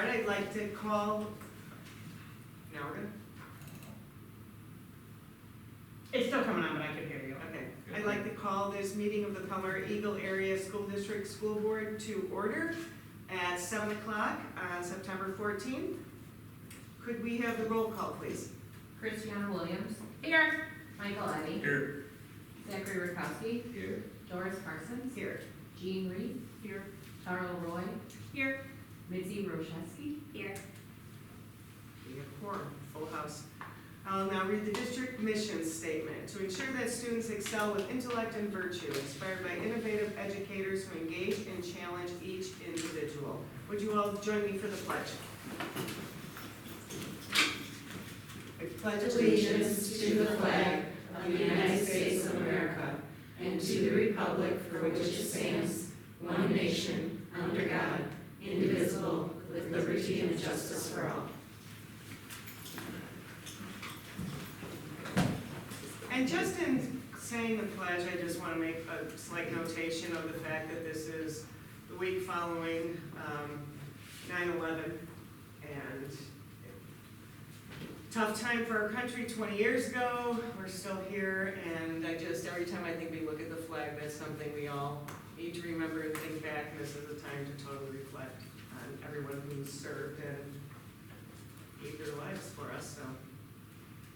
start, I'd like to call, now we're gonna, It's still coming on, but I can hear you. okay. I'd like to call this meeting of the Palmyra-Eagle Area School District School Board to order at 7 o'clock on September 14th. Could we have the roll call, please? Christiana Williams, Here. Michael Eddie, Here. Zachary Rakowski, Here. Doris Parsons, Here. Jean Reed, Here. Charles Roy, Here. Mitzi Roszewski. Here. We have quorum, full house. I'll now read the district mission statement. To ensure that students excel with intellect and virtue, inspired by innovative educators who engage and challenge each individual. Would you all join me for the pledge? I pledge Allegiance to the flag of the United States of America and to the republic for which it stands, one nation, under God, indivisible, with liberty and justice for all. And just in saying the pledge, I just want to make a slight notation of the fact that this is the week following 9/11, and tough time for our country 20 years ago. We're still here, and every time I think we look at the flag, that's something we all need to remember and think back, and this is a time to totally reflect on everyone who's served and gave their lives for us, so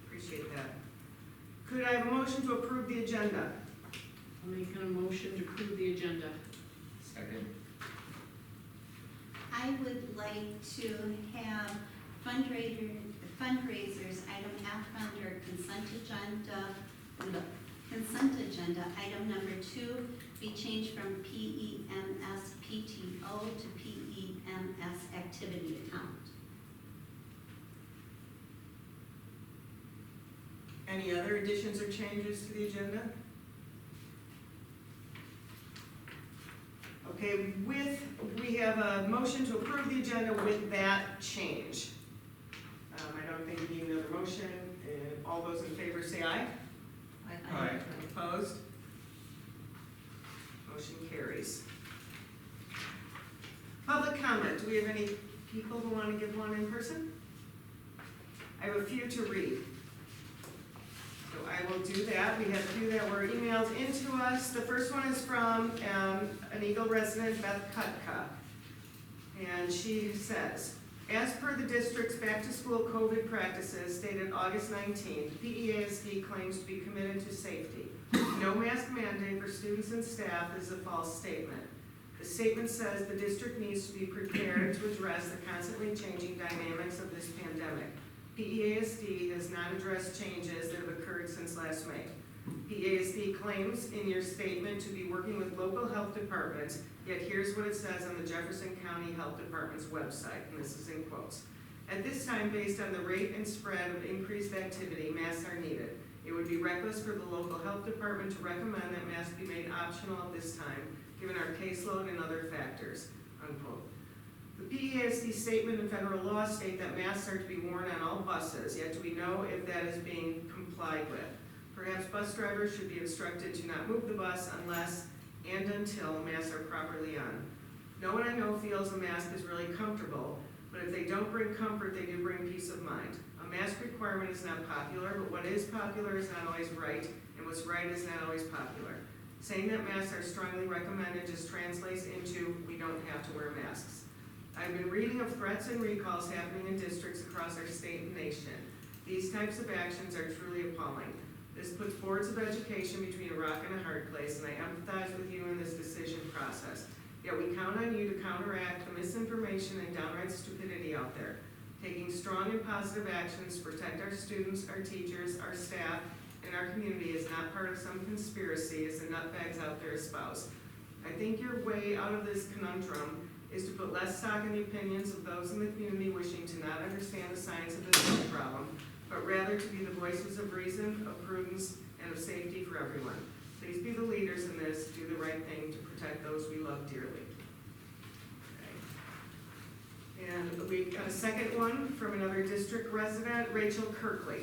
appreciate that. Could I have a motion to approve the agenda? I'll make a motion to approve the agenda. Second. I would like to have fundraisers, item F under consent agenda, item number 2, be changed from PEMS PTO to PEMS activity account. Any other additions or changes to the agenda? Okay, we have a motion to approve the agenda with that change. I don't think we need another motion. All those in favor say aye. Aye. Opposed? Motion carries. Public comment. Do we have any people who want to give one in person? I have a few to read. So I will do that. We have a few that were emailed into us. The first one is from an Eagle resident, Beth Kutka. And she says, as per the district's back-to-school COVID practices stated August 19th, PEASD claims to be committed to safety. No mask mandate for students and staff is a false statement. The statement says the district needs to be prepared to address the constantly changing dynamics of this pandemic. PEASD does not address changes that have occurred since last May. PEASD claims in your statement to be working with local health departments, yet here's what it says on the Jefferson County Health Department's website, and this is in quotes. At this time, based on the rate and spread of increased activity, masks are needed. It would be reckless for the local health department to recommend that masks be made optional at this time, given our caseload and other factors, unquote. The PEASD statement and federal law state that masks are to be worn on all buses, yet do we know if that is being complied with? Perhaps bus drivers should be instructed to not move the bus unless and until masks are properly on. No one I know feels a mask is really comfortable, but if they don't bring comfort, they do bring peace of mind. A mask requirement is not popular, but what is popular is not always right, and what's right is not always popular. Saying that masks are strongly recommended just translates into we don't have to wear masks. I've been reading of threats and recalls happening in districts across our state and nation. These types of actions are truly appalling. This puts boards of education between a rock and a hard place, and I empathize with you in this decision process. Yet we count on you to counteract the misinformation and downright stupidity out there. Taking strong and positive actions to protect our students, our teachers, our staff, and our community is not part of some conspiracy, as the nutbags out there espouse. I think your way out of this conundrum is to put less stock in the opinions of those in the community wishing to not understand the science of this health problem, but rather to be the voices of reason, of prudence, and of safety for everyone. Please be the leaders in this, do the right thing to protect those we love dearly. Okay. And we got a second one from another district resident, Rachel Kirkley.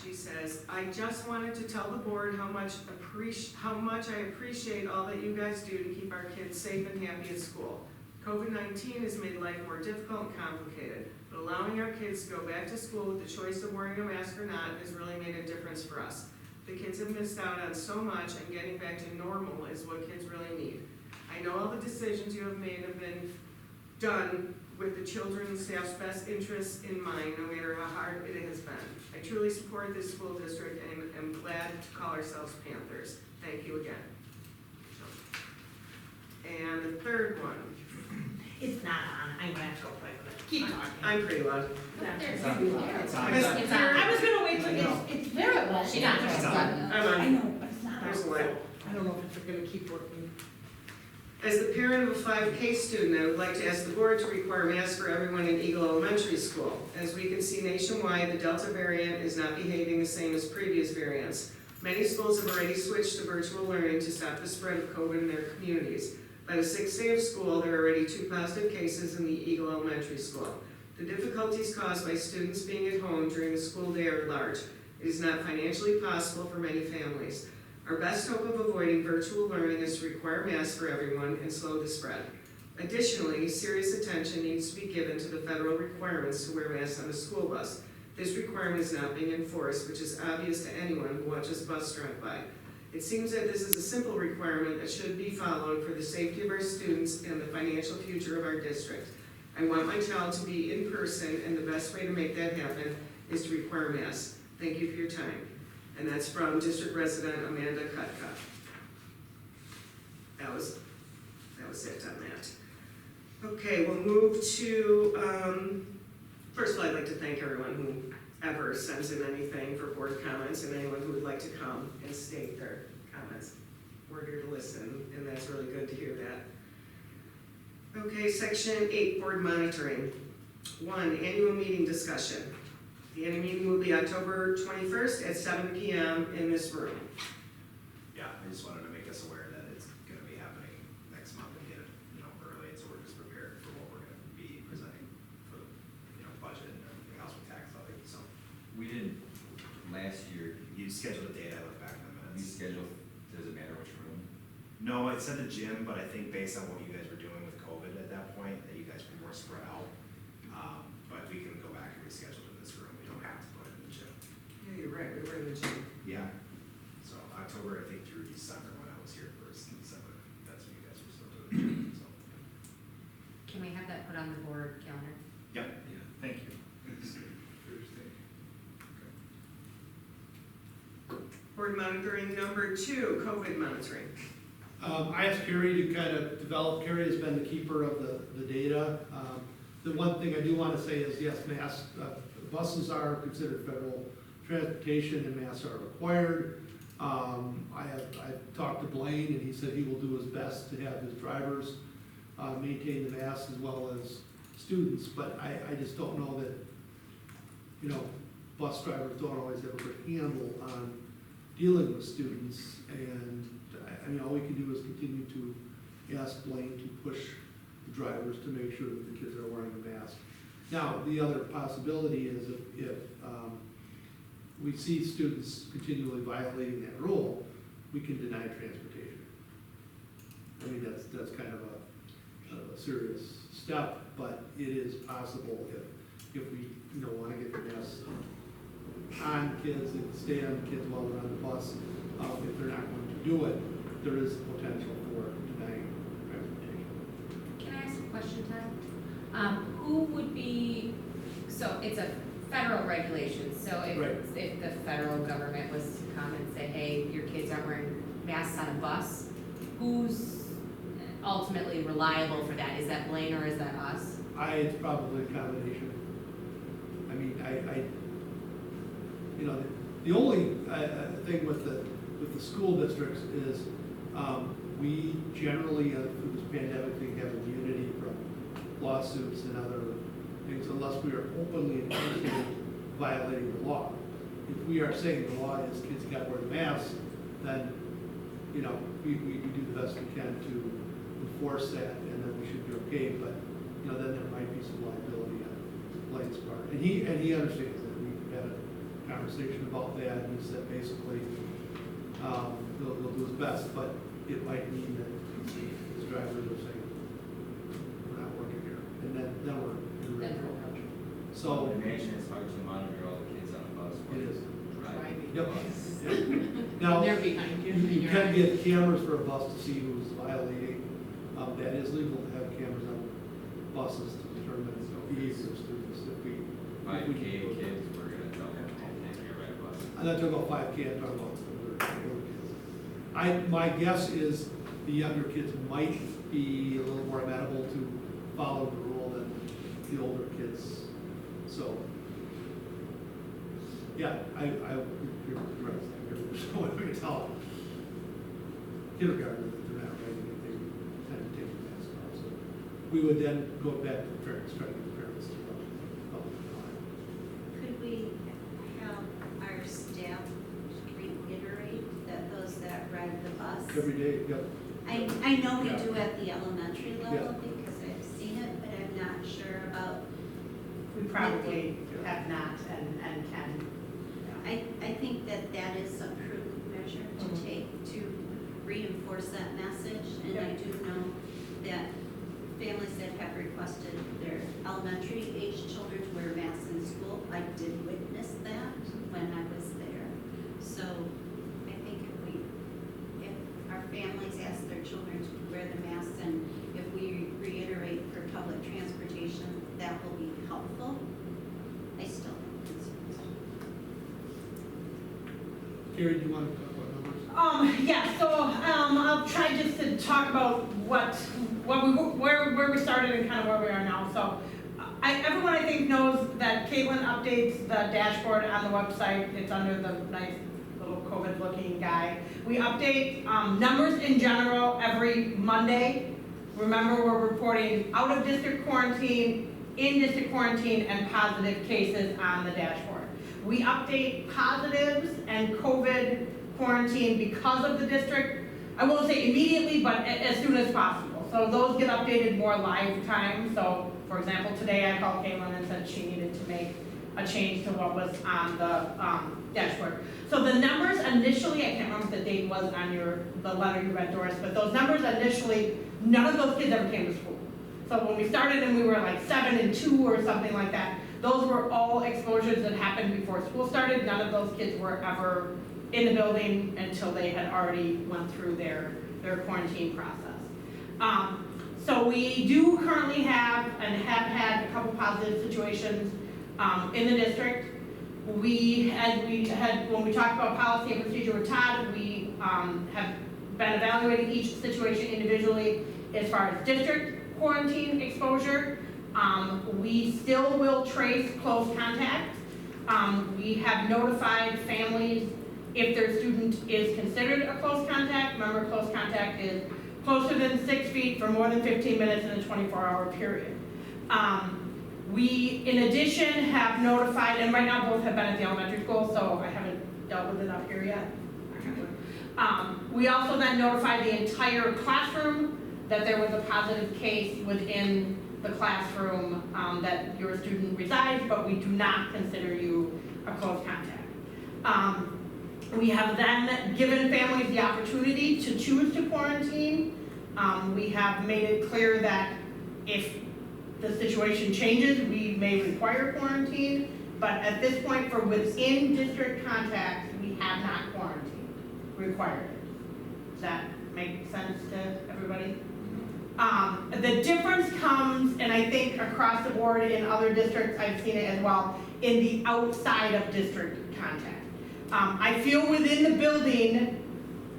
She says, I just wanted to tell the board how much I appreciate all that you guys do to keep our kids safe and happy at school. COVID-19 has made life more difficult and complicated, but allowing our kids to go back to school with the choice of wearing a mask or not has really made a difference for us. The kids have missed out on so much, and getting back to normal is what kids really need. I know all the decisions you have made have been done with the children and staff's best interests in mind, no matter how hard it has been. I truly support this school district and am glad to call ourselves Panthers. Thank you again. And the third one, It's not on, I'm gonna have to go play with it. Keep talking. I'm pretty loud. It's on. It's I on. was gonna wait till it's very well. She got It's it. on. I'm on. know, but it's not. There's the light. I don't know if it's gonna keep working. As the parent of a 5K student, I would like to ask the board to require masks for everyone in Eagle Elementary School. As we can see nationwide, the Delta variant is not behaving the same as previous variants. Many schools have already switched to virtual learning to stop the spread of COVID in their communities. By the sixth day of school, there are already 2 positive cases in the Eagle Elementary School. The difficulties caused by students being at home during the school day are large. It is not financially possible for many families. Our best hope of avoiding virtual learning is to require masks for everyone and slow the spread. Additionally, serious attention needs to be given to the federal requirements to wear masks on the school bus. This requirement is not being enforced, which is obvious to anyone who watches a bus drive by. It seems that this is a simple requirement that should be followed for the safety of our students and the financial future of our district. I want my child to be in person, and the best way to make that happen is to require masks. Thank you for your time. And that's from District Resident Amanda Kutka. That was it on that. Okay, we'll move to, first of all, I'd like to thank everyone who ever sends in anything for board comments, and anyone who would like to come and state their comments. We're here to listen, and that's really good to hear that. Okay, section 8, board monitoring. 1, annual meeting discussion. The annual meeting will be October 21st at 7 p.m. in this room. Yeah, I just wanted to make us aware that it's gonna be happening next month and get it, early, so we're just prepared for what we're gonna be presenting for the, budget and everything else with tax levy, so. We didn't, last year, You scheduled a date, I look back in the we minutes. scheduled, does it matter which room? No, it said the gym, but I think based on what you guys were doing with COVID at that point, that you guys were more spread out. But we can go back and reschedule in this room, we don't have to put it in the gym. Yeah, you're right, we were in the gym. Yeah, so October, I think through December, when I was here first in December, that's when you guys were still doing it, so. Can we have that put on the board calendar? Yep. Yeah, thank you. Board monitoring number 2, COVID monitoring. I asked Carrie to kind of develop, Carrie has been the keeper of the data. The one thing I do want to say is, yes, masks, buses are considered federal transportation and masks are required. I've talked to Blaine and he said he will do his best to have his drivers maintain the masks as well as students, but I just don't know that, bus drivers don't always have a good handle on dealing with students, and all we can do is continue to ask Blaine to push the drivers to make sure that the kids are wearing a mask. Now, the other possibility is if we see students continually violating that rule, we can deny transportation. That's kind of a serious step, but it is possible if we want to get the masks on kids and stay on kids while they're on the bus, if they're not going to do it, there is potential for denying transportation. Can I ask a question, Ted? Who would be, so it's a federal regulation, so Right. if the federal government was to come and say, hey, your kids aren't wearing masks on a bus, who's ultimately reliable for that? Is that Blaine or is that us? It's probably a combination. The only thing with the school districts is, we generally, through this pandemic thing, have immunity from lawsuits and other things unless we are openly and intentionally violating the law. If we are saying the law is kids gotta wear the mask, then, we do the best we can to enforce that, and then we should be okay, but, then there might be some liability on Blaine's part. And he understands that. We've had a conversation about that, and he said basically, he'll do his best, but it might mean that his drivers are saying, we're and then we're in Then real we're- country. I So, imagine it's hard to monitor all the kids on the bus. it is. Driving. Yep. Yep. Now, They're behind you. you can get cameras for a bus to see who's violating. That is legal to have cameras on buses to determine the behavior of students. If we 5K kids, we're gonna tell them, can't get right bus. I'm not talking about 5K, I'm talking about older kids. My guess is the younger kids might be a little more amenable to follow the rule than the older kids. So, yeah, you're right, there's no way we can tell. Kindergarten, they're not writing anything, kind of taking mask off, so we would then go back to the parents, try to get the parents to help. Could we have our staff reiterate that those that ride the bus? Every day, yep. I know we Yeah. do at the elementary level Yeah. because I've seen it, but I'm not sure about, We probably have not and can. I think that that is a prudent measure to Mhm. take to reinforce that message. And I do know that families that have requested their elementary age children to wear masks in school, I did witness that when I was there. So I think if our families ask their children to wear the masks and if we reiterate for public transportation, that will be helpful. I still think it's. Carrie, do you want to talk about numbers? Yeah, so, I'll try just to talk about where we started and kind of where we are now. So, everyone I think knows that Caitlin updates the dashboard on the website. It's under the nice little COVID-looking guy. We update, numbers in general every Monday. Remember, we're reporting out-of-district quarantine, in-district quarantine, and positive cases on the dashboard. We update positives and COVID quarantine because of the district. I won't say immediately, but as soon as possible. So those get updated more live time. So for example, today I called Caitlin and said she needed to make a change to what was on the dashboard. So the numbers initially, I can't remember if the date was on the letter you read, Doris, but those numbers initially, none of those kids ever came to school. So when we started and we were like 7 and 2 or something like that, those were all exposures that happened before school started. None of those kids were ever in the building until they had already went through their quarantine process. So we do currently have and have had a couple positive situations in the district. When we talked about policy and procedure with Todd, we have been evaluating each situation individually as far as district quarantine exposure. We still will trace close contact. We have notified families if their student is considered a close contact. Remember, close contact is closer than 6 feet for more than 15 minutes in a 24-hour period. We, in addition, have notified, and right now both have been at the elementary school, so I haven't dealt with it up here yet. We also then notified the entire classroom that there was a positive case within the classroom that your student resides, but we do not consider you a close contact. We have then given families the opportunity to choose to quarantine. We have made it clear that if the situation changes, we may require quarantine, but at this point for within district contacts, we have not required it. Does that make sense to everybody? The difference comes, and I think across the board in other districts, I've seen it as well, in the outside of district contact. I feel within the building,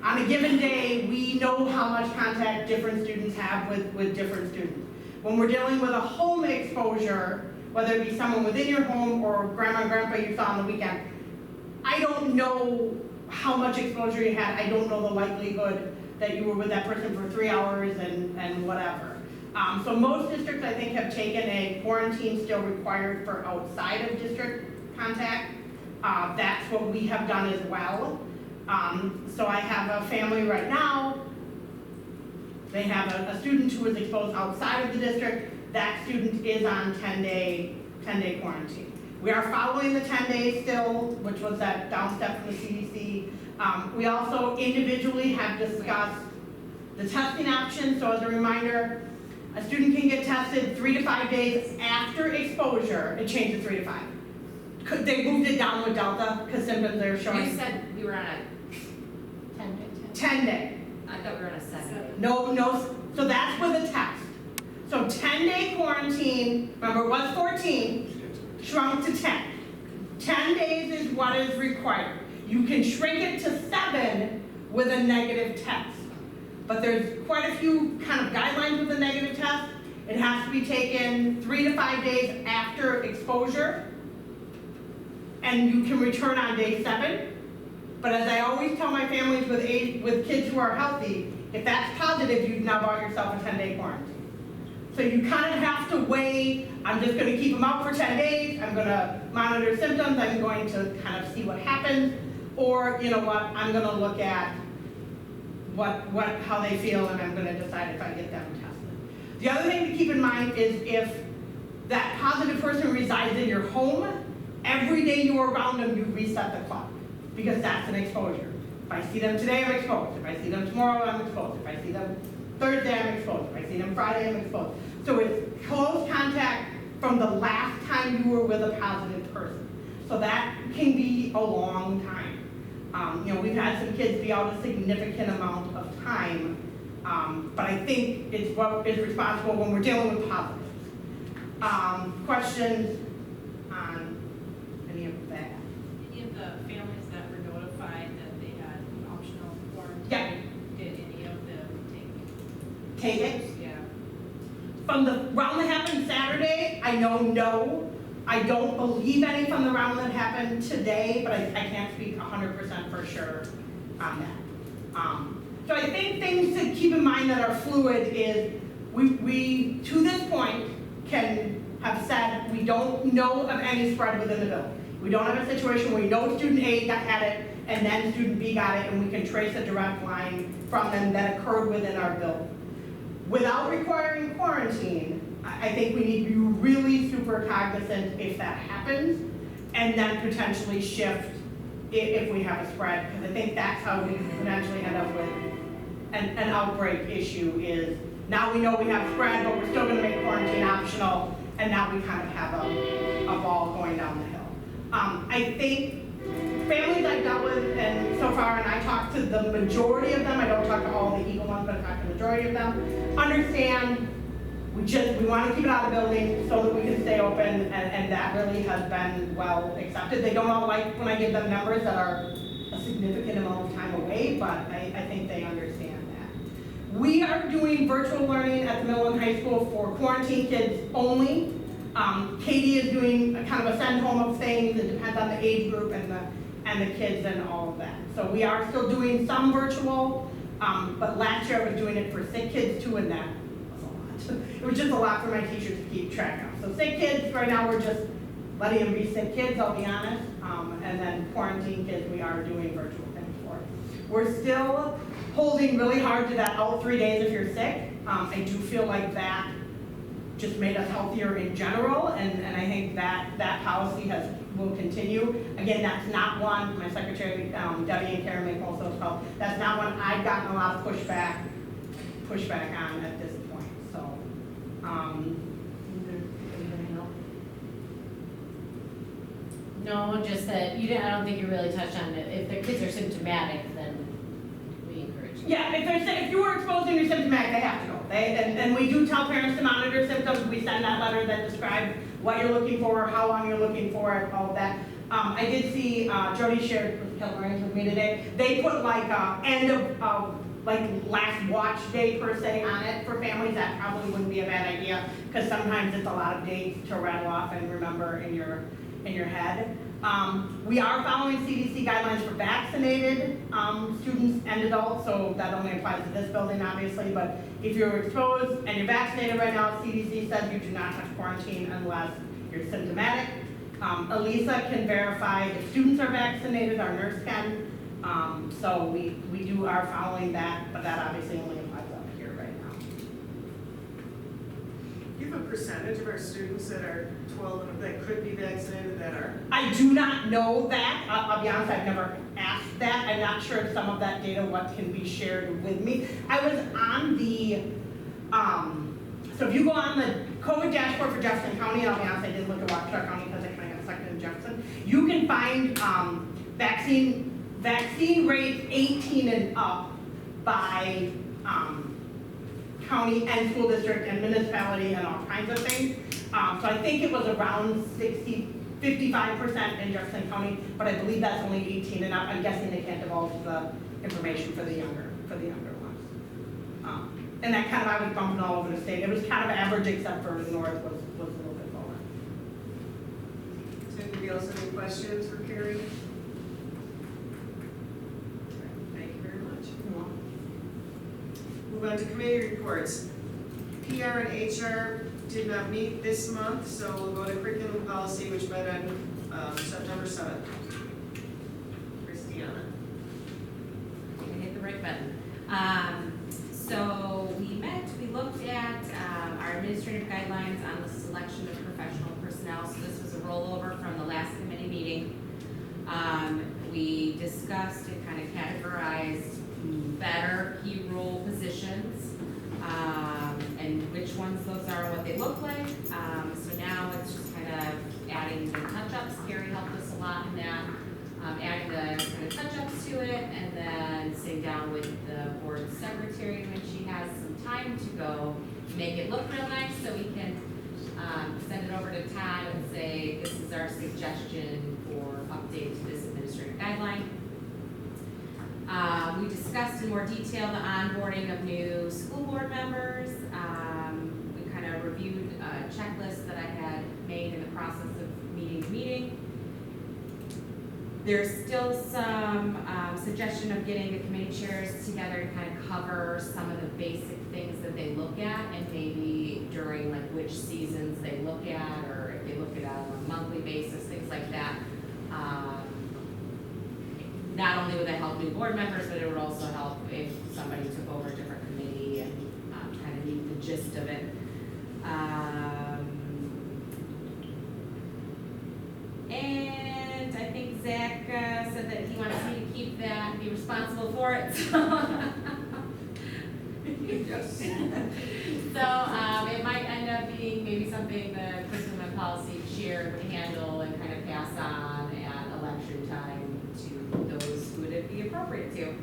on a given day, we know how much contact different students have with different students. When we're dealing with a home exposure, whether it be someone within your home or grandma and grandpa you saw on the weekend, I don't know how much exposure you had. I don't know the likelihood that you were with that person for 3 hours and whatever. So most districts, I think, have taken a quarantine still required for outside of district contact. That's what we have done as well. So I have a family right now. They have a student who is exposed outside of the district. That student is on 10-day quarantine. We are following the 10 days still, which was that down step from the CDC. We also individually have discussed the testing option. So as a reminder, A student can get tested 3 to 5 days after exposure. It changed to 3 to 5. They moved it down with Delta because symptoms are showing. You said we were on a 10 day. I thought we were on a 7. No, so that's with a test. So 10-day quarantine, remember it was 14, shrunk to 10. 10 days is what is required. You can shrink it to 7 with a negative test. But there's quite a few kind of guidelines with the negative test. It has to be taken 3 to 5 days after exposure. And you can return on day 7. But as I always tell my families with kids who are healthy, if that's positive, you've now bought yourself a 10-day quarantine. So you kind of have to weigh, I'm just going to keep them out for 10 days, I'm going to monitor symptoms, I'm going to kind of see what happens, or you know what, I'm going to look at how they feel and I'm going to decide if I get them tested. The other thing to keep in mind is if that positive person resides in your home, every day you're around them, you reset the clock, because that's an exposure. If I see them today, I'm exposed. If I see them tomorrow, I'm exposed. If I see them Thursday, I'm exposed. If I see them Friday, I'm exposed. So it's close contact from the last time you were with a positive person. So that can be a long time. We've had some kids be out a significant amount of time, but I think it's what is responsible when we're dealing with positives. Questions on any of that? Any of the families that were notified that they had optional quarantine? Yeah. Did any of them Take it? Yeah. From the round that happened Saturday, I know no. I don't believe any from the round that happened today, but I can't speak 100% for sure on that. So I think things to keep in mind that are fluid is we to this point can have said we don't know of any spread within the building. We don't have a situation where we know student A had it and then student B got it and we can trace a direct line from them that occurred within our building. Without requiring quarantine, I think we need to be really super cognizant if that happens, and then potentially shift if we have a spread, because I think that's how we potentially end up with an outbreak issue is, now we know we have spread, but we're still gonna make quarantine optional, and now we kind of have a ball going down the hill. I think families I've dealt with, and so far, and I talked to the majority of them, I don't talk to all the Eagle ones, but I talk to the majority of them, understand we want to keep it out of the building so that we can stay open, and that really has been well accepted. They don't all like when I give them numbers that are a significant amount of time away, but I think they understand that. We are doing virtual learning at the middle and high school for quarantine kids only. Katie is doing a kind of a send home of things. It depends on the age group and the kids and all of that. So we are still doing some virtual, but last year I was doing it for sick kids too, and that was a lot. It was just a lot for my teachers to keep track of. So sick kids, right now we're just letting them be sick kids, I'll be honest. And then quarantine kids, we are doing virtual things for. We're still holding really hard to that out 3 days if you're sick. I do feel like that just made us healthier in general, and I think that policy will continue. Again, that's not one, my secretary, Debbie and Karen make most of those calls, that's not one I've gotten a lot of pushback on at this point, so. Anything else? No, just that you didn't, I don't think you really touched on it. If the kids are symptomatic, then we encourage them. Yeah, if you were exposed and you're symptomatic, they have to go. And we do tell parents to monitor symptoms. We send that letter that describes what you're looking for, how long you're looking for, it, all of that. I did see, Jody shared with me today, they put like end of like last watch day per se on it for families. That probably wouldn't be a bad idea, because sometimes it's a lot of dates to rattle off and remember in your head. We are following CDC guidelines for vaccinated students and adults, so that only applies to this building, obviously, but if you're exposed and you're vaccinated right now, CDC says you do not have to quarantine unless you're symptomatic. Elisa can verify if students are vaccinated, our nurse can, so we are following that, but that obviously only applies up here right now. Do you have a percentage of our students that are 12 and that could be vaccinated that are? I do not know that. I'll be honest, I've never asked that. I'm not sure if some of that data, what can be shared with me. I was on the So if you go on the COVID dashboard for Jefferson County, I'll be honest, I didn't look at Waukesha County because I kind of got stuck in Jefferson. You can find vaccine rates 18 and up by county and school district and municipality and all kinds of things. So I think it was around 55% in Jefferson County, but I believe that's only 18 and up. I'm guessing they can't divulge the information for the younger ones. And that kind of, I was bumping all over the state. It was kind of average except for the north was a little bit lower. Does anybody else have any questions for Carrie? Thank you very much. Move on to committee reports. PR and HR did not meet this month, so we'll go to curriculum policy, which met on September 7th. Christiana. I hit the right button. So we met, we looked at our administrative guidelines on the selection of professional personnel. So this was a rollover from the last committee meeting. We discussed and kind of categorized better key role positions and which ones those are, what they look like. So now it's just kind of adding the touch-ups. Carrie helped us a lot in that. Adding the kind of touch-ups to it, and then sitting down with the board secretary when she has some time to go, make it look real nice, so we can send it over to Todd and say, this is our suggestion for update to this administrative guideline. We discussed in more detail the onboarding of new school board members. We kind of reviewed a checklist that I had made in the process of meeting to meeting. There's still some suggestion of getting the committee chairs together to kind of cover some of the basic things that they look at, and maybe during like which seasons they look at, or if they look at it on a monthly basis, things like that. Not only would that help new board members, but it would also help if somebody took over a different committee and kind of need the gist of it. And I think Zach said that he wants me to keep that and be responsible for it, so. Yes. So, it might end up being maybe something the curriculum and policy chair would handle and kind of pass on at election time to those who would be appropriate to.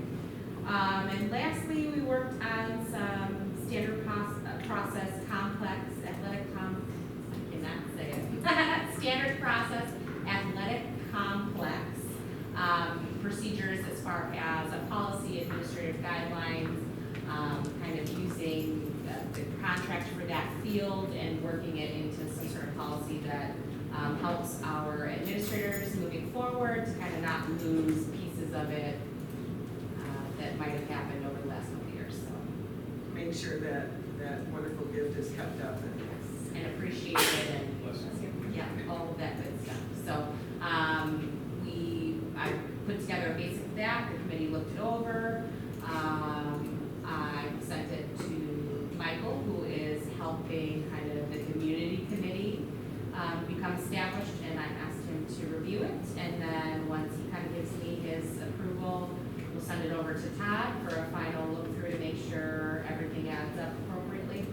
And lastly, we worked on some standard process complex athletic I cannot say it. Standard process athletic complex procedures as far as a policy, administrative guidelines, kind of using the contract for that field and working it into some sort of policy that helps our administrators moving forward to kind of not lose pieces of it that might have happened over the last couple of years. So Make sure that that wonderful gift is kept up. and appreciated and yeah, all of that good stuff. So I put together a basic of that. The committee looked it over. I sent it to Michael, who is helping kind of the community committee become established, and I asked him to review it. And then once he kind of gives me his approval, we'll send it over to Todd for a final look through to make sure everything adds up appropriately.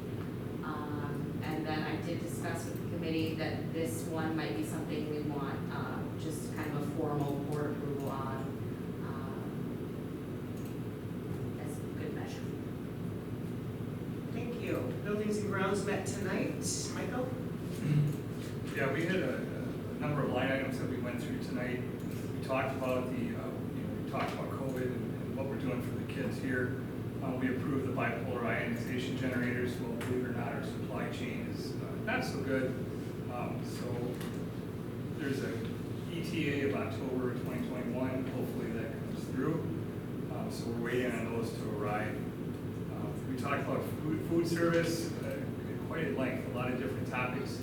And then I did discuss with the committee that this one might be something we want just kind of a formal board approval on as a good measure. Thank you. Buildings and grounds met tonight. Michael? Yeah, we had a number of line items that we went through tonight. We talked about we talked about COVID and what we're doing for the kids here. We approved the bipolar ionization generators. Well, believe it or not, our supply chain is not so good. So there's a ETA of October 2021. Hopefully that comes through. So we're waiting on those to arrive. We talked about food service at quite at length, a lot of different topics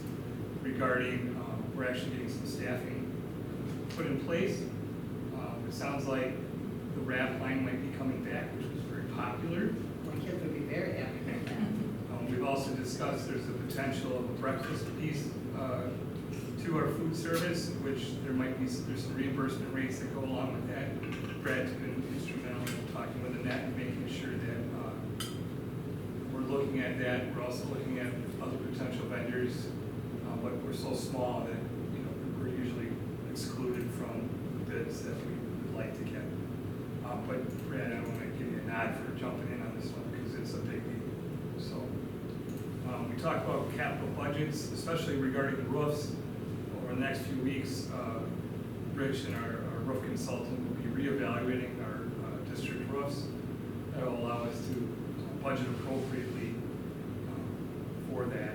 regarding we're actually getting some staffing put in place. It sounds like the wrap line might be coming back, which was very popular. My kids would be very happy with that. We've also discussed there's the potential of a breakfast piece to our food service, which there's some reimbursement rates that go along with that. Brad's been instrumental in talking with Annette and making sure that we're we're looking at that. We're also looking at other potential vendors, but we're so small that, you know, we're usually excluded from bids that we would like to get. But Brad, I want to give you a nod for jumping in on this one because it's a big need. So we talked about capital budgets, especially regarding the roofs. Over the next few weeks, Rich and our roof consultant will be reevaluating our district roofs. That will allow us to budget appropriately for that.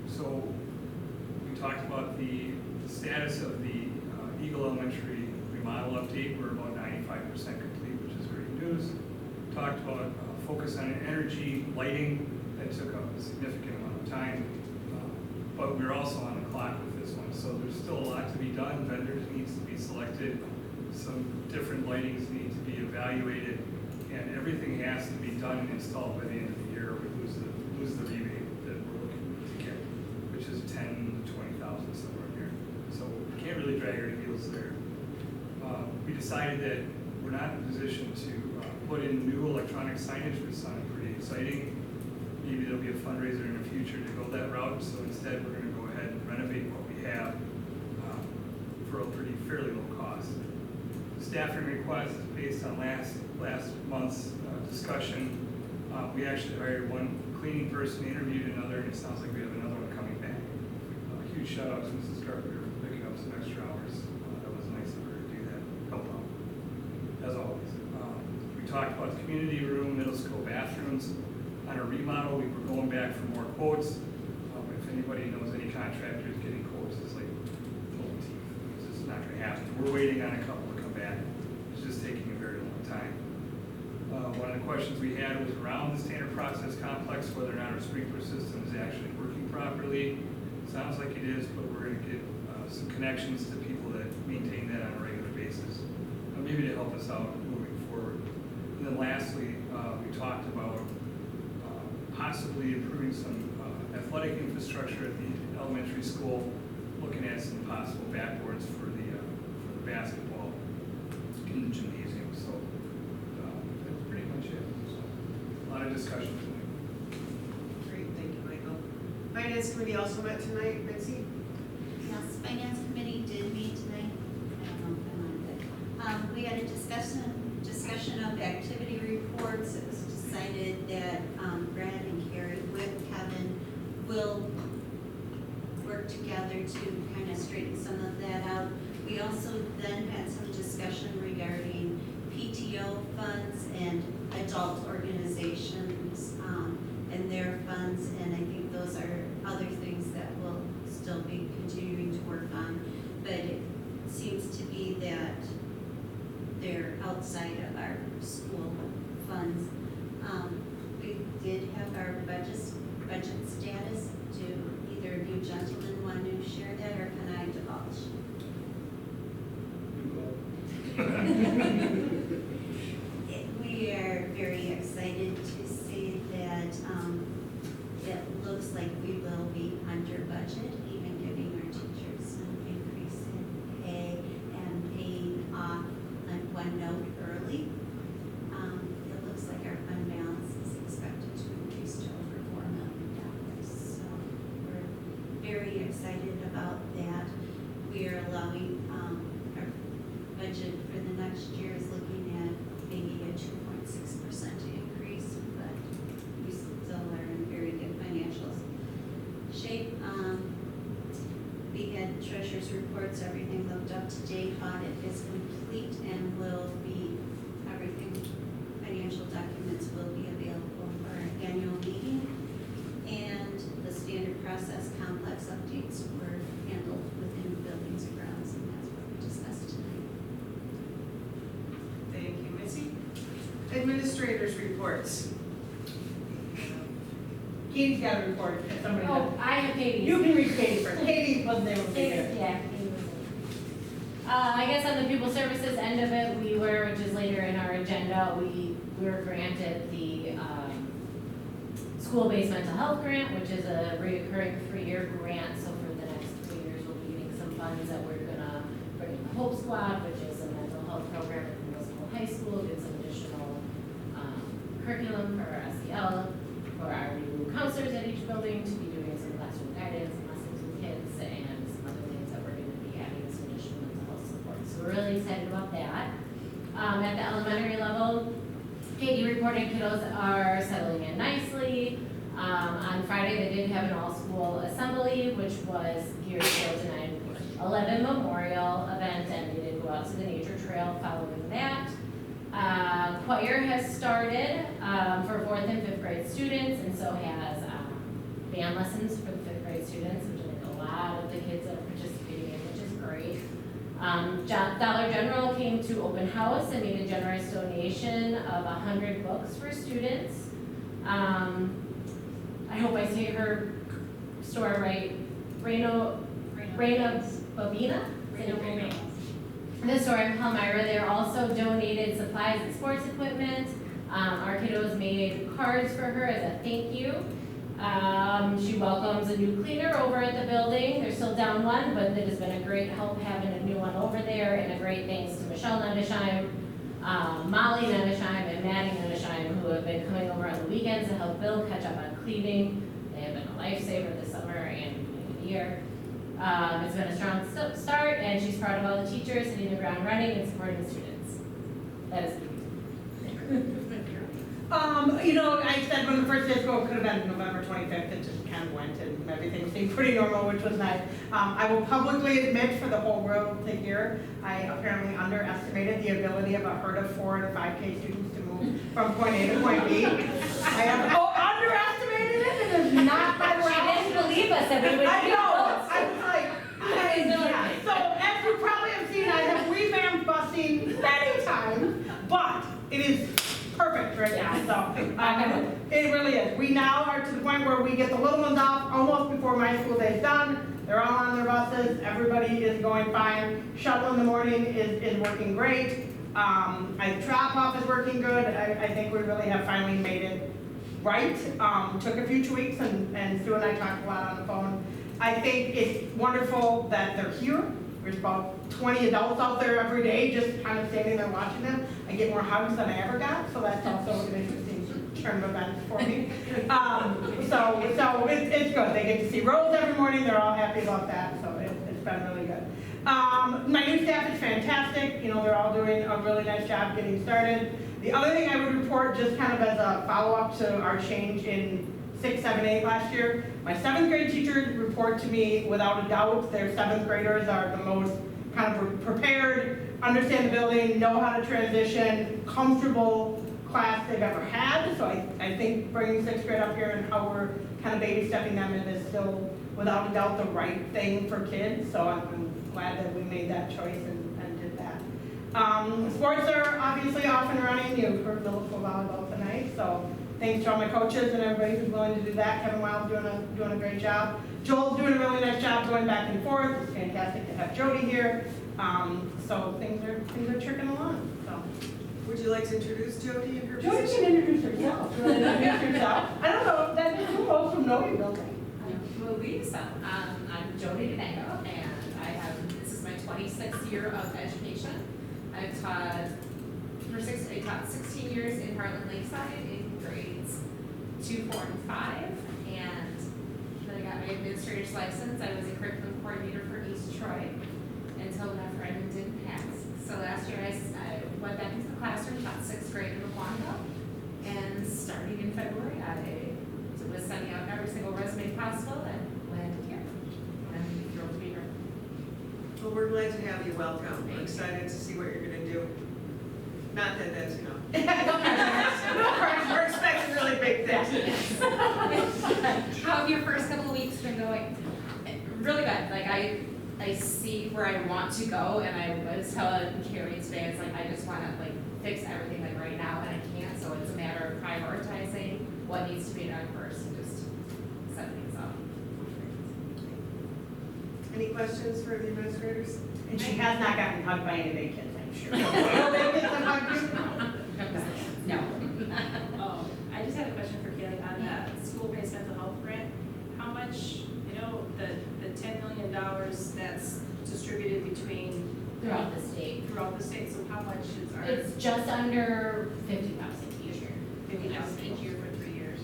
So we talked about the status of the Eagle Elementary remodel update. We're about 95% complete, which is great news. Talked about focus on energy, lighting. That took up a significant amount of time. But we're also on the clock with this one. So there's still a lot to be done. Vendors needs to be selected. Some different lightings need to be evaluated. And everything has to be done and installed by the end of the year, or we lose the rebate that we're looking to get, which is 10 to 20,000 somewhere in here. So we can't really drag our heels there. We decided that we're not in a position to put in new electronic signage, which sounded pretty exciting. Maybe there'll be a fundraiser in the future to go that route. So instead, we're going to go ahead and renovate what we have for a fairly low cost. Staffing request based on last month's discussion. We actually hired one cleaning person, interviewed another, and it sounds like we have another one coming back. Huge shout out to Mrs. Carpenter for picking up some extra hours. That was nice of her to do that, help out, as always. We talked about the community room, middle school bathrooms. On a remodel, we were going back for more quotes. If anybody knows any contractors getting quotes, it's like pulling teeth. It's just not going to happen. We're waiting on a couple to come back. It's just taking a very long time. One of the questions we had was around the standard process complex, whether or not our sprinkler system is actually working properly. Sounds like it is, but we're going to get some connections to people that maintain that on a regular basis, maybe to help us out moving forward. And then lastly, we talked about possibly improving some athletic infrastructure at the elementary school, looking at some possible backboards for the basketball in the gymnasium. So that's pretty much it. So a lot of discussion tonight. Great, thank you, Michael. Finance committee also met tonight, Betsy? Yes, finance committee did meet tonight. I don't know if I'm on, but we had a discussion of activity reports. It was decided that Brad and Carrie with Kevin will work together to kind of straighten some of that out. We also then had some discussion regarding PTO funds and adult organizations and their funds, and I think those are other things that we'll still be continuing to work on. But it seems to be that they're outside of our school funds. We did have our budget status. Do either of you gentlemen want to share that, or can I divulge? We are very excited to see that it looks like we will be under budget, even giving our teachers an increase in pay and paying off one note early. It looks like our fund balance is expected to increase to over $4 million. So we're very excited about that. We are allowing our budget for the next year is looking at maybe a 2.6% increase, but we still are in very good financial shape. We had treasurer's reports, everything looked up to date, audit is complete, and will be, everything, financial documents will be available for our annual meeting. And the standard process complex updates were handled within buildings and grounds, and that's what we discussed tonight. Thank you, Missy. Administrators reports. Katie's got a report, if somebody does. Oh, I have Katie. You can read Katie first. Katie wasn't able to be there. Yeah, Katie was there. I guess on the pupil services end of it, we were, which is later in our agenda, we were granted the school-based mental health grant, which is a recurring 3-year grant. So for the next 3 years, we'll be getting some funds that we're gonna bring in the Hope Squad, which is a mental health program at the middle school, high school, get some additional curriculum for SEL really excited about that. At the elementary level, Katie reported kiddos are settling in nicely. On Friday, they did have an all-school assembly, which was geared towards an 9/11 memorial event, and they did go out to the nature trail following that. Choir has started for 4th and 5th grade students, and so has band lessons for the 5th grade students, which I think a lot of the kids are participating in, which is great. Dollar General came to open house and made a generous donation of 100 books for students. I hope I say her store right, Reina Babina? The store in Palmyra, they also donated supplies and sports equipment. Our kiddos made cards for her as a thank you. She welcomes a new cleaner over at the building. They're still down one, but it has been a great help having a new one over there, and a great thanks to Michelle Nedesheim, Molly Nedesheim, and Maddie Nedesheim, who have been coming over on the weekends to help Bill catch up on cleaning. They have been a lifesaver this summer and beginning of the year. It's been a strong start, and she's proud of all the teachers hitting the ground running and supporting the students. That is I said when the first day of school could have been November 25th, it just kind of went, and everything seemed pretty normal, which was nice. I will publicly admit for the whole world to hear, I apparently underestimated the ability of a herd of 4 to 5K students to move from point A to point B. I have underestimated it, it is not my She realm. didn't believe us that we would I be know, close. I was like, yeah. So as you probably have seen, I have revamped busing many times, but it is perfect right now, so, it really is. We now are to the point where we get the little ones off almost before my school day is done. They're all on their buses, everybody is going fine. Shuttle in the morning is working great. Drop off is working good. I think we really have finally made it right. Took a few tweaks, and Sue and I talked a lot on the phone. I think it's wonderful that they're here. There's about 20 adults out there every day, just kind of standing there watching them. I get more hugs than I ever got, so that's also an interesting turn of events for me. So it's good. They get to see Rose every morning. They're all happy about that, so it's been really good. My new staff is fantastic. They're all doing a really nice job getting started. The other thing I would report, just kind of as a follow-up to our change in 6, 7, 8 last year, my 7th grade teachers report to me without a doubt their 7th graders are the most kind of prepared, understand the building, know how to transition, comfortable class they've ever had. So I think bringing 6th grade up here and how we're kind of baby stepping them in is still without a doubt the right thing for kids. So I'm glad that we made that choice and did that. Sports are obviously off and running. You've heard Liverpool volleyball tonight, so thanks to all my coaches and everybody who's willing to do that. Kevin Wild's doing a great job. Joel's doing a really nice job going back and forth. It's fantastic to have Jody here. So things are trickling along. So. Would you like to introduce Jody and her Jody position? can introduce herself. I don't know, that is who most from know you, building. Louisa. I'm Jody Denengo, and this is my 26th year of education. I've taught 16 years in Heartland Lakeside in grades 2, 4, and 5, and then I got my administrator's license. I was a curriculum coordinator for East Troy until my friend didn't pass. So last year I went back into the classroom, taught 6th grade in Wanda, and starting in February I was sending out every single resume possible and landed here. I'm thrilled to be here. Well, we're glad to have you. Welcome. We're excited to see what you're going to do. Not that that's, we're expecting really big things. How have your first couple of weeks been going? Really good. Like I see where I want to go, and I was telling Carrie today, it's like I just want to fix everything right now, and I can't. So it's a matter of prioritizing what needs to be done first and just set things up. Any questions for the administrators? And she has not gotten hugged by any of the kids, I'm sure. No. Oh, I just had a question for Kelly on the school-based mental health grant. How much, the $10 million that's distributed between Throughout the state. So how much is our? It's just under 50,000 each year. 50,000 each year for 3 years.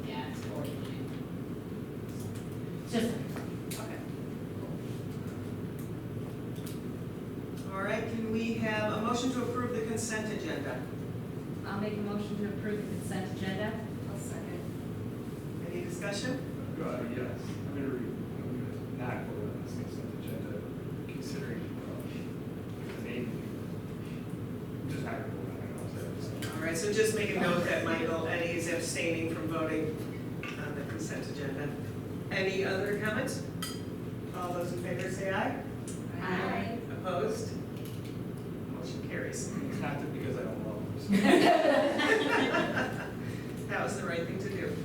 Yeah, it's 49. It's just Okay. All right, can we have a motion to approve the consent agenda? I'll make a motion to approve the consent agenda. I'll second. Any discussion? Yes, I'm gonna not vote on this consent agenda, considering the name. I'm just not gonna vote on it, All right, so just make a note that Michael Eddie is abstaining from voting on the consent agenda. Any other comments? All those in favor say aye. Aye. Opposed? Motion carries. It's not that because I don't love this. That was the right thing to do.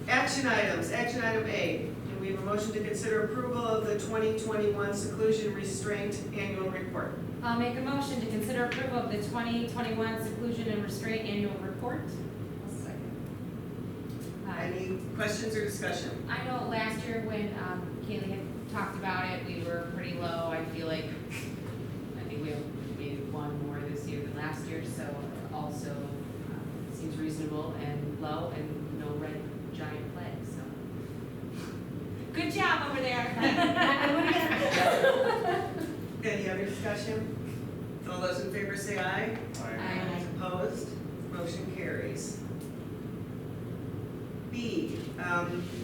Action items, action item A. And we have a motion to consider approval of the 2021 Seclusion Restraint Annual Report. I'll make a motion to consider approval of the 2021 Seclusion and Restraint Annual Report. I'll second. Any questions or discussion? I know last year when Kaylee had talked about it, we were pretty low. I feel like, I think we have maybe one more this year than last year, so also seems reasonable and low and no red giant flag, so. Good job over there. Any other discussion? All those in favor say aye. Aye. Opposed? Motion carries. B,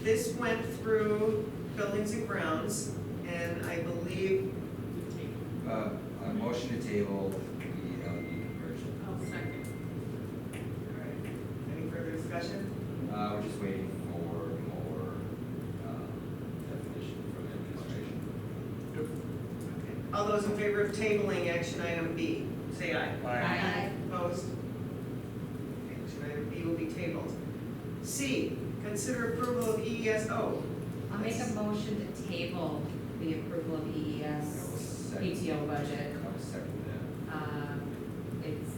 this went through Buildings and Grounds, and I believe, A motion to table the LED conversion. I'll second. all right, any further discussion? We're just waiting for more definition from administration. All those in favor of tabling action item B, say aye. Aye. Opposed? Action item B will be tabled. C, consider approval of EESO. I'll make a motion to table the approval of EES PTO budget. I will second that. It's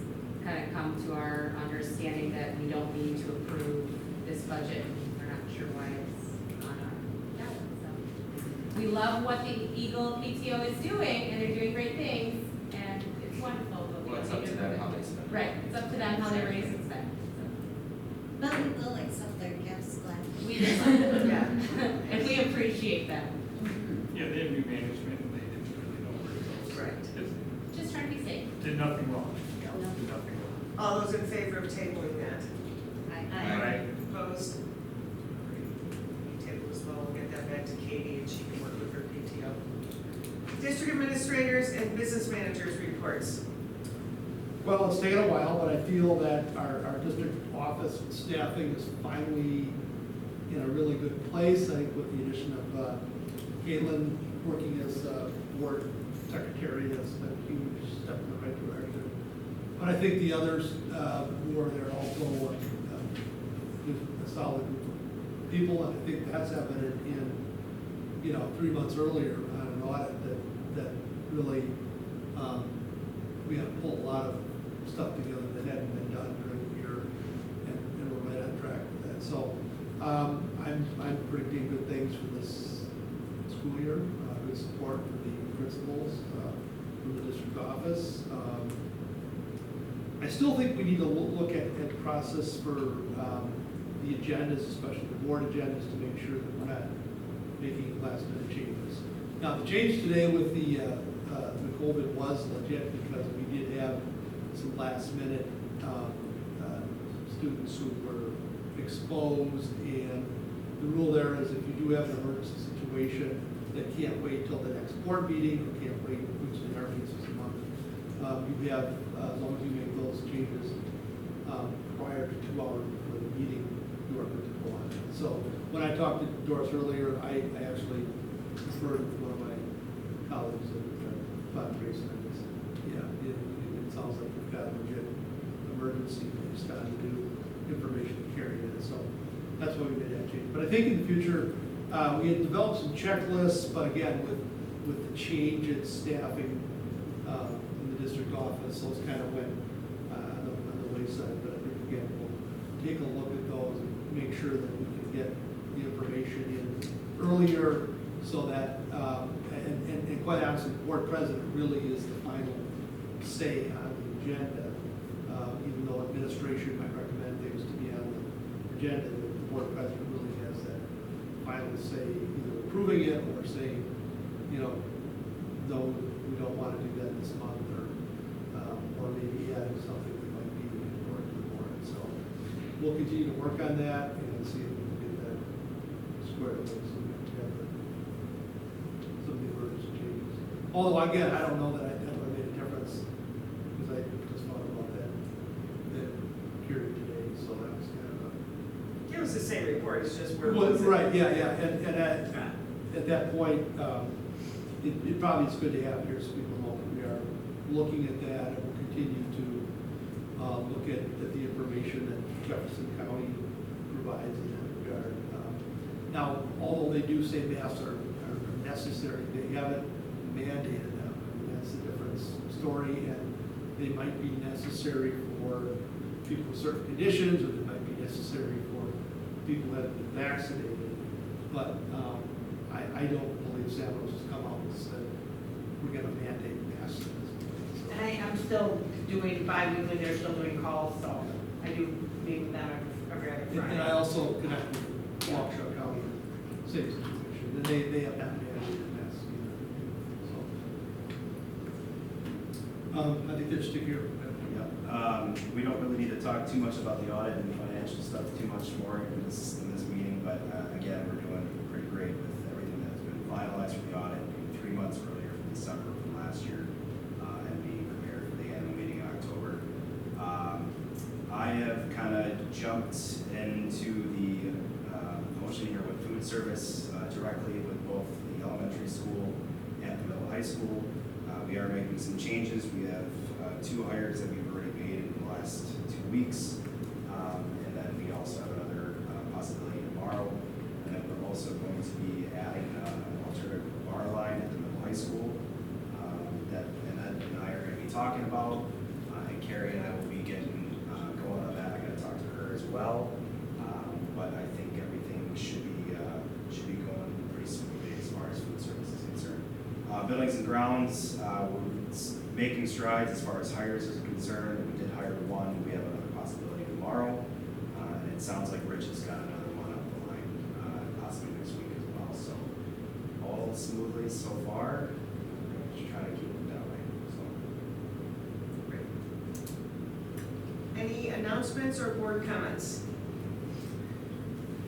kind of come to our understanding that we don't need to approve this budget. We're not sure why it's on our ballot, so. We love what the Eagle PTO is doing, and they're doing great things, and it's wonderful, but we Well, don't it's need up to to approve them it. how they spend it. Right, it's up to them how they raise and spend, But they'll accept their gifts gladly. so. We just, Yeah. and we appreciate them. Yeah, they have new management and they didn't really know where to go. Right. Just trying to be safe. Did nothing wrong. Did nothing wrong. All those in favor of tabling that? Aye. Opposed? Table as well, we'll get that back to Katie and she can work with her PTO. District administrators and business managers reports. Well, it's taken a while, but I feel that our district office staffing is finally in a really good place. I think with the addition of Caitlin working as board secretary has been a huge step in the right direction. But I think the others who are there also a solid group of people, and I think that's evident in, 3 months earlier on an audit that really, we had to pull a lot of stuff together that hadn't been done during the year, and we're right on track with that. So, I'm predicting good things for this school year, good support for the principals, from the district office. I still think we need to look at process for the agendas, especially the board agendas, to make sure that we're not making last minute changes. Now, the change today with the COVID was legit because we did have some last minute students who were exposed, and the rule there is if you do have an emergency situation that can't wait till the next board meeting, or can't wait, which in our case is a month, you have, as long as you make those changes prior to 2 hours before the meeting, you are good to go on. So when I talked to Doris earlier, I actually referred to one of my colleagues at Bob Grayson, and said, yeah, it sounds like we've got a legit emergency, we just got to do information carrying it. So that's why we made that change. But I think in the future, we had developed some checklists, but again, with the change in staffing in the district office, those kind of went on the wayside. But I think, again, we'll take a look at those and make sure that we can get the information in earlier so that, and quite honestly, the board president really is the final say on the agenda. Even though administration might recommend things to be on the agenda, the board president really has that final say, either approving it or saying, no, we don't want to do that this month, or or maybe adding something that might be important to the board. So we'll continue to work on that and see if we can get that squared away so we can have some of the emergency changes. Although again, I don't know that that would have made a difference because I just thought about that period today, so that was kind of a. It was the same report, it's just where. Well, right, yeah, and at that point, it probably is good to have here so people know that we are looking at that and we'll continue to look at the information that Jefferson County provides in that regard. Now, although they do say masks are necessary, they haven't mandated them. I mean, that's a different story, and they might be necessary for people with certain conditions, or they might be necessary for people that have been vaccinated. But I don't believe Samuels has come out and said we're going to mandate masks. And I'm still doing bi-weekly, they're still doing calls, so I do meet with them every other Friday. And I also connect with Waukesha County, same situation, and they have not mandated masks either. So, I think they're sticking here. We don't really need to talk too much about the audit and financial stuff too much more in this meeting, but again, we're doing pretty great with everything that's been finalized for the audit, 3 months earlier from December from last year, and being prepared for the annual meeting in October. I have kind of jumped into the motion here with food service directly with both the elementary school and the middle high school. We are making some changes. We have 2 hires that we've already made in the last 2 weeks. And then we also have another possibility tomorrow. And then we're also going to be adding an alternative bar line at the middle high school that Ed and I are going to be talking about. And Carrie and I will be getting going on that. I got to talk to her as well. But I think everything should be going pretty smoothly as far as food service is concerned. Buildings and grounds, we're making strides as far as hires is concerned. We did hire 1. We have another possibility tomorrow. And it sounds like Rich has got another one up the line, possibly next week as well. So all smoothly so far. Just try to keep it that way. So great. Any announcements or board comments?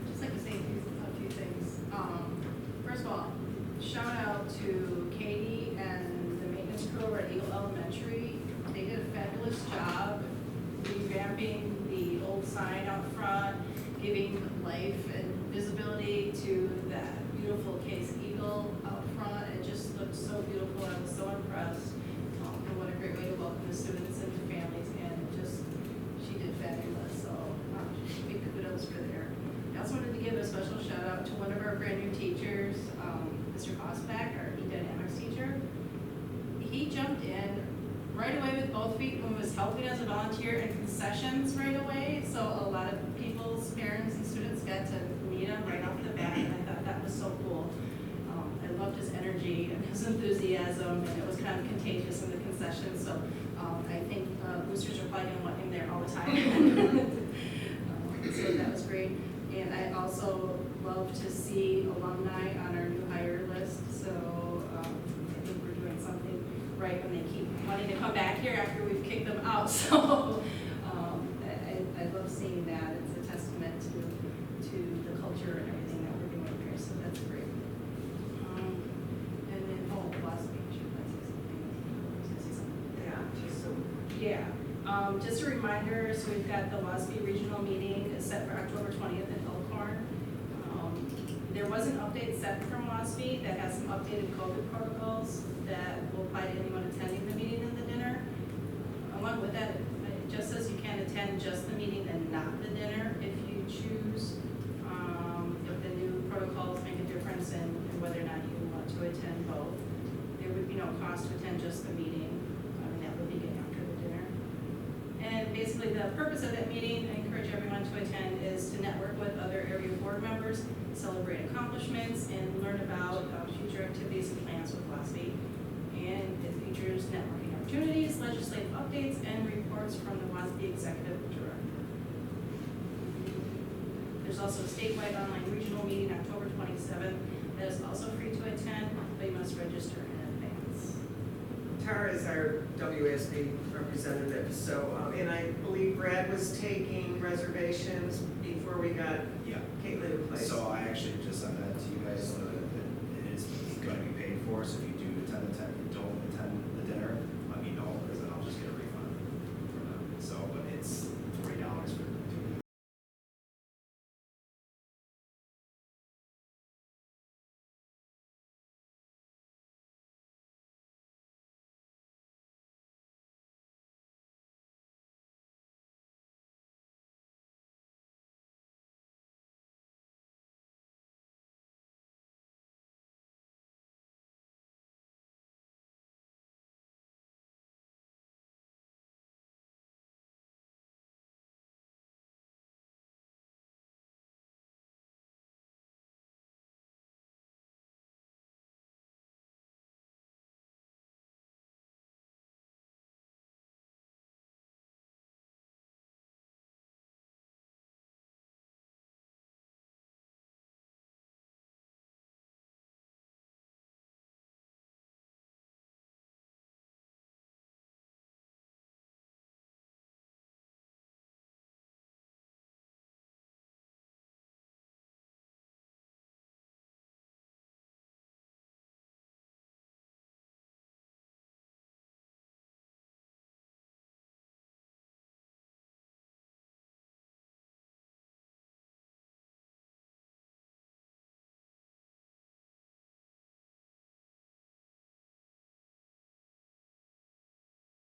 Just like to say a few things. First of all, shout out to Katie and the maintenance crew at Eagle Elementary. They did a fabulous job revamping the old sign out front, giving life and visibility to that beautiful case eagle out front. It just looked so beautiful. I was so impressed. And what a great way to welcome the students and the families in. She did fabulous. So big kudos for there. I also wanted to give a special shout out to one of our brand new teachers, Mr. Osback, our E-Dynamics teacher. He jumped in right away with both feet and was helping as a volunteer in concessions right away. So a lot of people's parents and students got to meet him right off the bat, and I thought that was so cool. I loved his energy and his enthusiasm, and it was kind of contagious in the concessions. So I think boosters are probably going to want him there all the time. So that was great. And I also love to see alumni on our new hire list. So I think we're doing something right when they keep wanting to come back here after we've kicked them out. So I love seeing that. It's a testament to the culture and everything that we're doing here. So that's great. And then, last page. Yeah, just so. Yeah. Just a reminder, so we've got the WASB regional meeting set for October 20th in Elkhorn. There was an update set from WASB that has some updated COVID protocols that will apply to anyone attending the meeting and the dinner. Along with that, it just says you can attend just the meeting and not the dinner if you choose. If the new protocols make a difference in whether or not you want to attend both. There would be no cost to attend just the meeting. That would begin after the dinner. And basically the purpose of that meeting, I encourage everyone to attend, is to network with other area board members, celebrate accomplishments, and learn about future activities and plans with WASB. And it features networking opportunities, legislative updates, and reports from the WASB Executive Director. There's also a statewide online regional meeting October 27th that is also free to attend, but you must register in advance. Tara is our WSB representative, so, and I believe Brad was taking reservations before we got Yeah. Caitlin in place. So I actually just sent that to you guys, so that it is gonna be paid for, so if you do attend the don't attend the dinner,